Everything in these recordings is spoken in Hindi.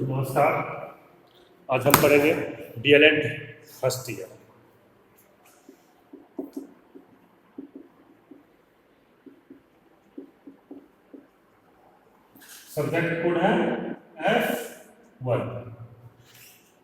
नमस्कार। आज हम पढ़ेंगे DElEd first year. Subject code है F1।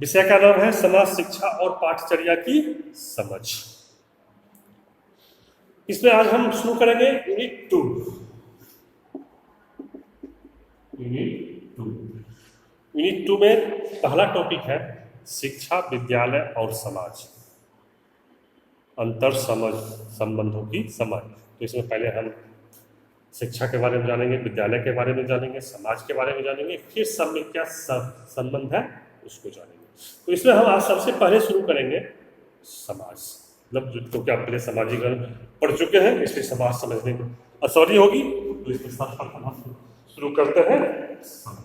विषय का नाम है समाज शिक्षा और पाठचर्या की समझ। इसमें आज हम शुरू करेंगे यूनिट 2। यूनिट 2 में पहला टॉपिक है शिक्षा, विद्यालय और समाज, अंतर समझ संबंधों की समझ। तो इसमें पहले हम शिक्षा के बारे में जानेंगे, विद्यालय के बारे में जानेंगे, समाज के बारे में जानेंगे, फिर सब में क्या संबंध है उसको जानेंगे। तो इसमें हम आज सबसे पहले शुरू करेंगे समाज, मतलब जो क्या पहले सामाजिक पढ़ चुके हैं, इसलिए समाज समझने में आसानी होगी। तो इसके साथ हम शुरू करते हैं समाज।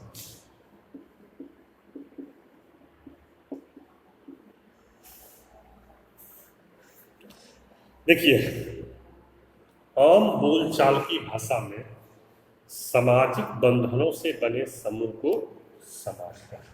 देखिए, आम बोलचाल की भाषा में सामाजिक बंधनों से बने समूह को समाज कहते हैं।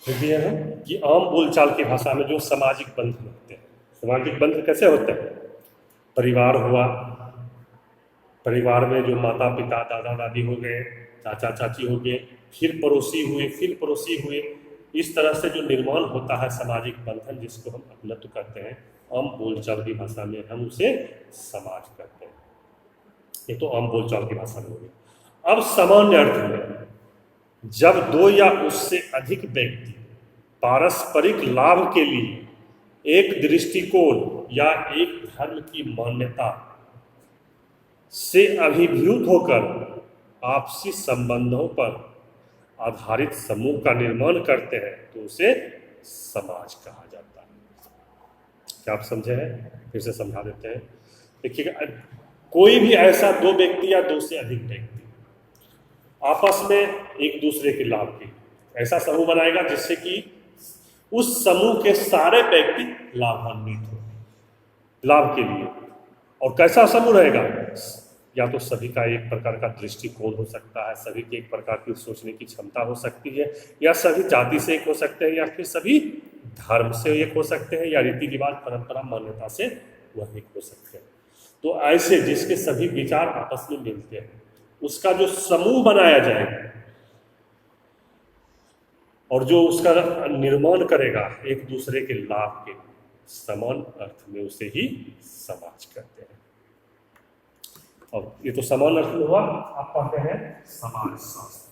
देखिए हम कि आम बोलचाल की भाषा में जो सामाजिक बंधन होते हैं, सामाजिक बंधन कैसे होते हैं? परिवार हुआ, परिवार में जो माता पिता दादा दादी हो गए, चाचा चाची हो गए, फिर पड़ोसी हुए, इस तरह से जो निर्माण होता है सामाजिक बंधन, जिसको हम अपनत्व कहते हैं, आम बोलचाल की भाषा में हम उसे समाज कहते हैं। ये तो आम बोलचाल की भाषा में हो गया। अब सामान्य अर्थ में जब दो या उससे अधिक व्यक्ति पारस्परिक लाभ के लिए एक दृष्टिकोण या एक धर्म की मान्यता से अभिभूत होकर आपसी संबंधों पर आधारित समूह का निर्माण करते हैं तो उसे समाज कहा जाता है। क्या आप समझे हैं? फिर से समझा देते हैं। देखिएगा, कोई भी ऐसा दो व्यक्ति या दो से अधिक व्यक्ति आपस में एक दूसरे के लाभ के ऐसा समूह बनाएगा जिससे कि उस समूह के सारे व्यक्ति लाभान्वित हो, लाभ के लिए। और कैसा समूह रहेगा? या तो सभी का एक प्रकार का दृष्टिकोण हो सकता है, सभी की एक प्रकार की सोचने की क्षमता हो सकती है, या सभी जाति से एक हो सकते हैं, या फिर सभी धर्म से एक हो सकते हैं, या रीति रिवाज परंपरा मान्यता से वह एक हो सकते हैं। तो ऐसे जिसके सभी विचार आपस में मिलते हैं, उसका जो समूह बनाया जाएगा और जो उसका निर्माण करेगा एक दूसरे के लाभ के, समान अर्थ में उसे ही समाज कहते हैं। और ये तो समान अर्थ में हुआ। आप पढ़ते हैं समाज शास्त्र।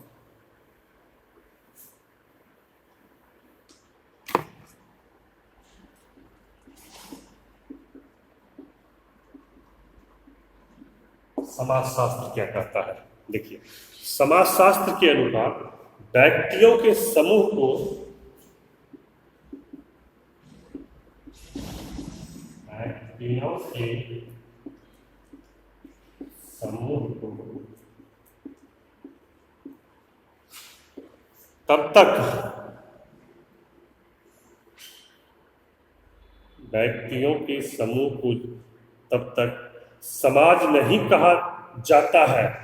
समाज शास्त्र क्या कहता है? देखिए, समाज शास्त्र के अनुसार व्यक्तियों के समूह को तब तक व्यक्तियों के समूह को तब तक समाज नहीं कहा जाता है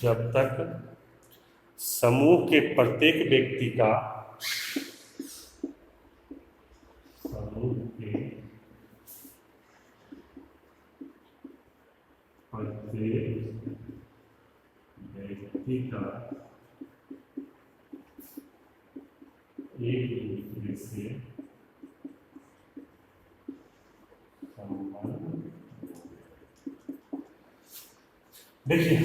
जब तक समूह के प्रत्येक व्यक्ति का एक दूसरे से संबंध देखिए,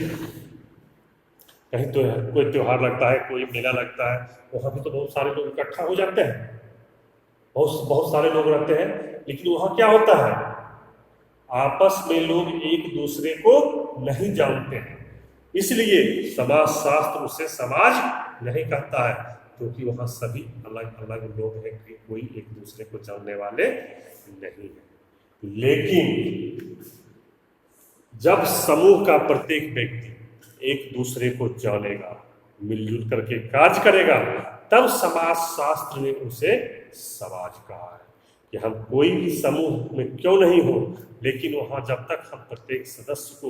कहीं तो कोई त्योहार लगता है, कोई मेला लगता है, वहाँ भी तो बहुत सारे लोग इकट्ठा हो जाते हैं, बहुत बहुत सारे लोग रहते हैं। लेकिन वहाँ क्या होता है, आपस में लोग एक दूसरे को नहीं जानते हैं। इसलिए समाज शास्त्र उसे समाज नहीं कहता है, क्योंकि वहाँ सभी अलग अलग लोग हैं कि कोई एक दूसरे को जानने वाले नहीं है। लेकिन जब समूह का प्रत्येक व्यक्ति एक दूसरे को जानेगा, मिलजुल करके कार्य करेगा, तब समाज शास्त्र ने उसे समाज कहा है। कि हम कोई भी समूह में क्यों नहीं हो, लेकिन वहां जब तक हम प्रत्येक सदस्य को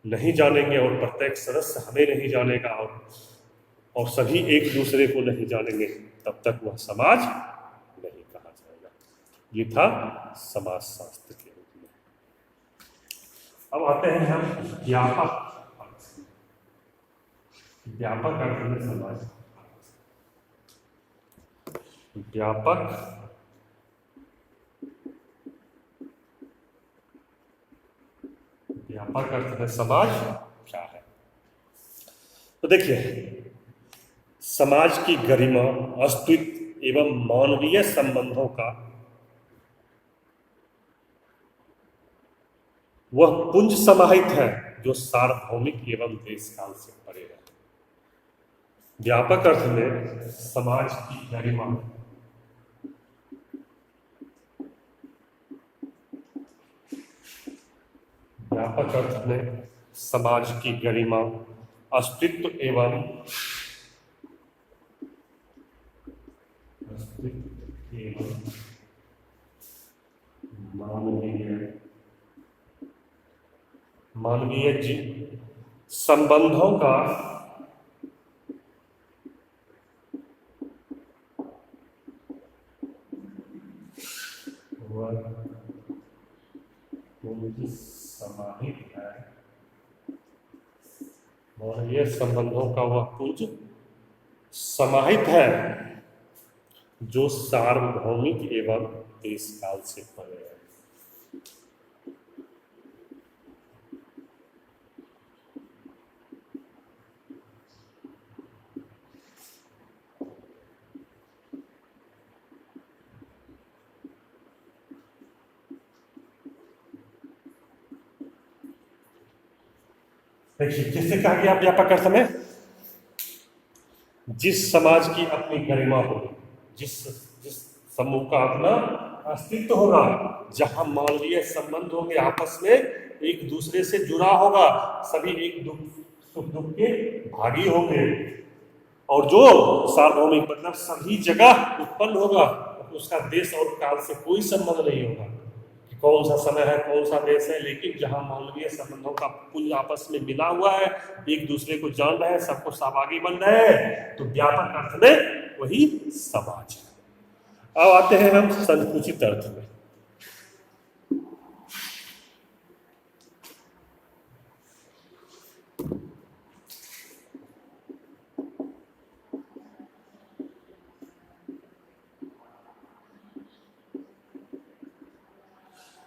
नहीं जानेंगे और प्रत्येक सदस्य हमें नहीं जानेगा, और सभी एक दूसरे को नहीं जानेंगे, तब तक वह समाज नहीं कहा जाएगा। ये था समाज शास्त्र के रूप में। अब आते हैं हम व्यापक अर्थ। व्यापक अर्थ में समाज, व्यापक व्यापक अर्थ में समाज क्या है। तो देखिए, समाज की गरिमा, अस्तित्व एवं मानवीय संबंधों का वह पुंज समाहित है जो सार्वभौमिक एवं देश काल से परे है। व्यापक अर्थ में समाज की गरिमा, व्यापक अर्थ में समाज की गरिमा, अस्तित्व एवं मानवीय संबंधों का समाहित है, मानवीय संबंधों का वह पुंज समाहित है जो सार्वभौमिक एवं देश काल से परे है। देखिए, किससे कहा गया व्यापक अर्थ में, जिस समाज की अपनी गरिमा हो, जिस जिस समूह का अपना अस्तित्व होगा, जहां मानवीय संबंध होंगे, आपस में एक दूसरे से जुड़ा होगा, सभी एक सुख दुख के भागी होंगे, और जो सार्वभौमिक मतलब सभी जगह उत्पन्न होगा, उसका देश और काल से कोई संबंध नहीं होगा कि कौन सा समय है, कौन सा देश है, लेकिन जहां मानवीय संबंधों का पुंज आपस में मिला हुआ है, एक दूसरे को जान रहे हैं, सबको सहभागी बन रहे हैं, तो व्यापक अर्थ में वही समाज है। अब आते हैं हम संकुचित अर्थ में।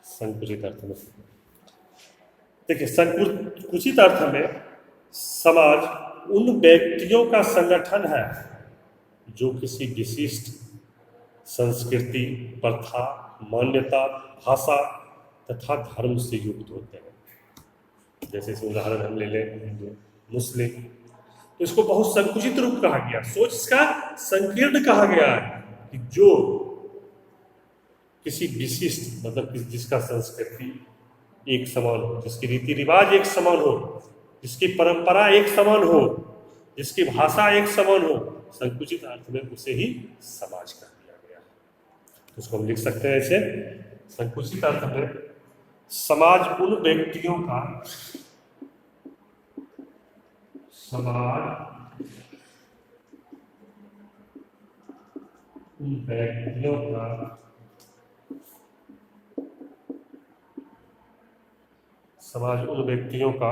संकुचित अर्थ में देखिए, संकुचित अर्थ में समाज उन व्यक्तियों का संगठन है जो किसी विशिष्ट संस्कृति, प्रथा, मान्यता, भाषा तथा धर्म से युक्त होते हैं। जैसे इस उदाहरण हम ले लें हिंदू, मुस्लिम, तो इसको बहुत संकुचित रूप कहा गया, सोच इसका संकीर्ण कहा गया है कि जो किसी विशिष्ट मतलब जिसका संस्कृति एक समान हो, जिसकी रीति रिवाज एक समान हो, जिसकी परंपरा एक समान हो, जिसकी भाषा एक समान हो, संकुचित अर्थ में उसे ही समाज कहा दिया गया है। उसको हम लिख सकते हैं ऐसे, संकुचित अर्थ में समाज उन व्यक्तियों का समाज उन व्यक्तियों का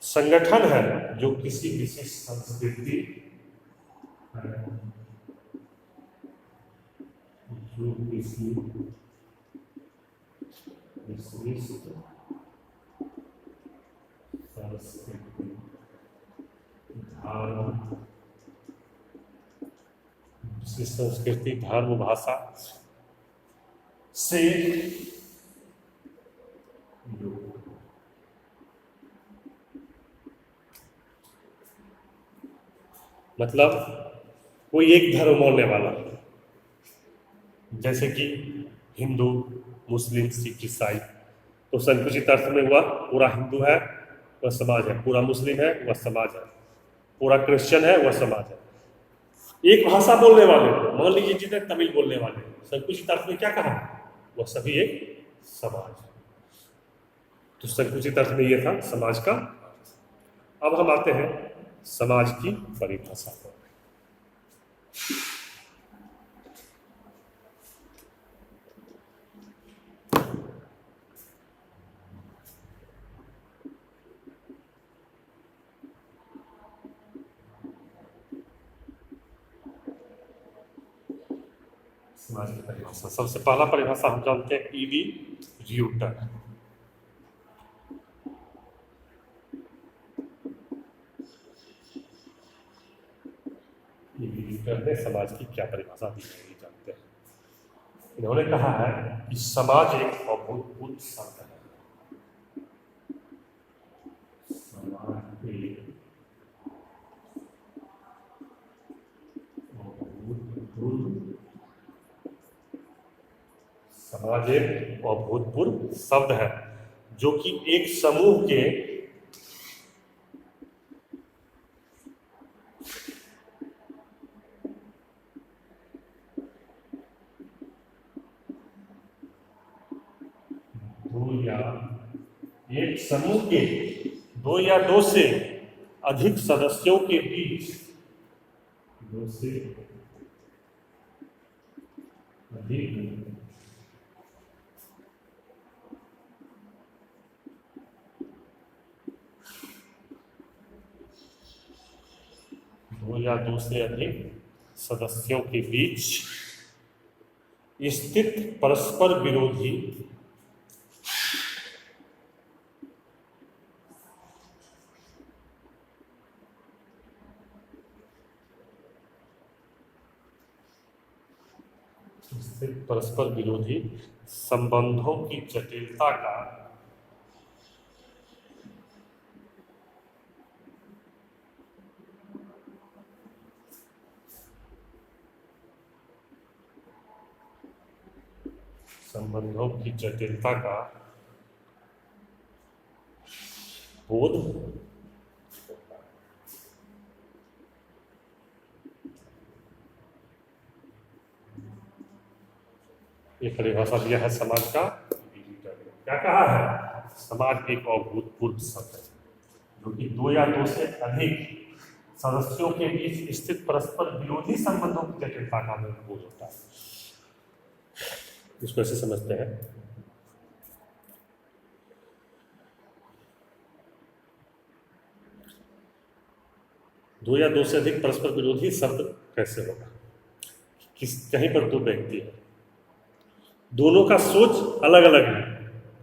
संगठन है जो किसी विशेष संस्कृति, जो किसी विशिष्ट संस्कृति धर्म भाषा से मतलब कोई एक धर्म मानने वाला, जैसे कि हिंदू मुस्लिम सिख ईसाई, तो संकुचित अर्थ में हुआ पूरा हिंदू है वह समाज है, पूरा मुस्लिम है वह समाज है, पूरा क्रिश्चियन है वह समाज है। एक भाषा बोलने वाले, मान लीजिए जितने तमिल बोलने वाले, संकुचित अर्थ में क्या कहा, वह सभी एक समाज। तो संकुचित अर्थ में यह था समाज का। अब हम आते हैं समाज की परिभाषा पर। समाज की परिभाषा, सबसे पहला परिभाषा हम जानते हैं ईवी र्यूटर। ईवी र्यूटर ने समाज की क्या परिभाषा दी है ये जानते हैं। इन्होंने कहा है कि समाज एक अभूतपूर्व शब्द है। समाज एक समाज एक अभूतपूर्व शब्द है जो कि एक समूह के एक समूह के दो या दो से अधिक सदस्यों के बीच, दो से अधिक दो या दो से अधिक सदस्यों के बीच स्थित परस्पर विरोधी परस्पर विरोधी संबंधों की जटिलता का बोध ये परिभाषा दिया है समाज का। क्या कहा है, समाज एक अभूतपूर्व शब्द है जो कि दो या दो से अधिक सदस्यों के बीच स्थित परस्पर विरोधी संबंधों की जटिलता का बोध होता है। इसको ऐसे समझते हैं, दो या दो से अधिक परस्पर विरोधी शब्द कैसे होगा, कहीं पर दो व्यक्ति है, दोनों का सोच अलग अलग है,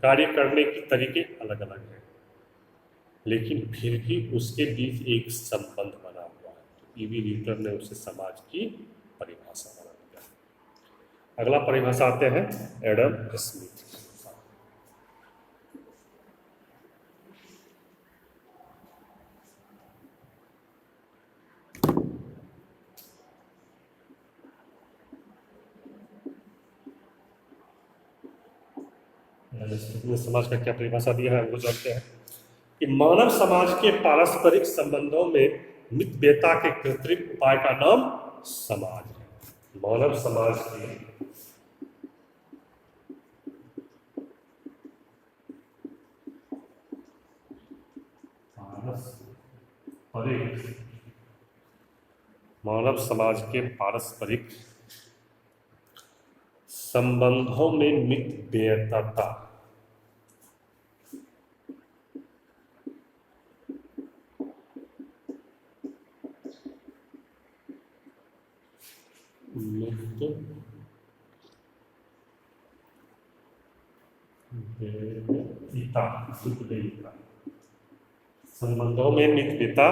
कार्य करने के तरीके अलग अलग हैं, लेकिन फिर भी उसके बीच एक संबंध बना हुआ है। तो ईवी र्यूटर ने उसे समाज की परिभाषा बना दिया। अगला परिभाषा आते हैं एडम स्मिथ। समाज का क्या परिभाषा दिया है वो जानते हैं कि मानव समाज के पारस्परिक संबंधों में मितव्ययता के कृत्रिम उपाय का नाम समाज है। मानव समाज के पारस्परिक संबंधों में मितव्ययता संबंधों में मित्रता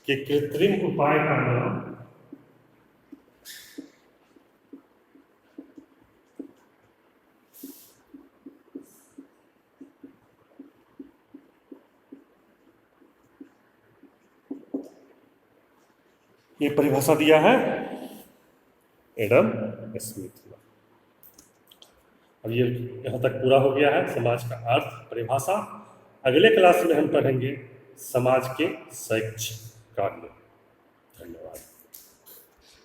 के कृत्रिम उपाय का नाम ये परिभाषा दिया है एडम स्मिथ ने। अब ये यहाँ तक पूरा हो गया है समाज का अर्थ परिभाषा। अगले क्लास में हम पढ़ेंगे समाज के शैक्षिक कार्य। धन्यवाद।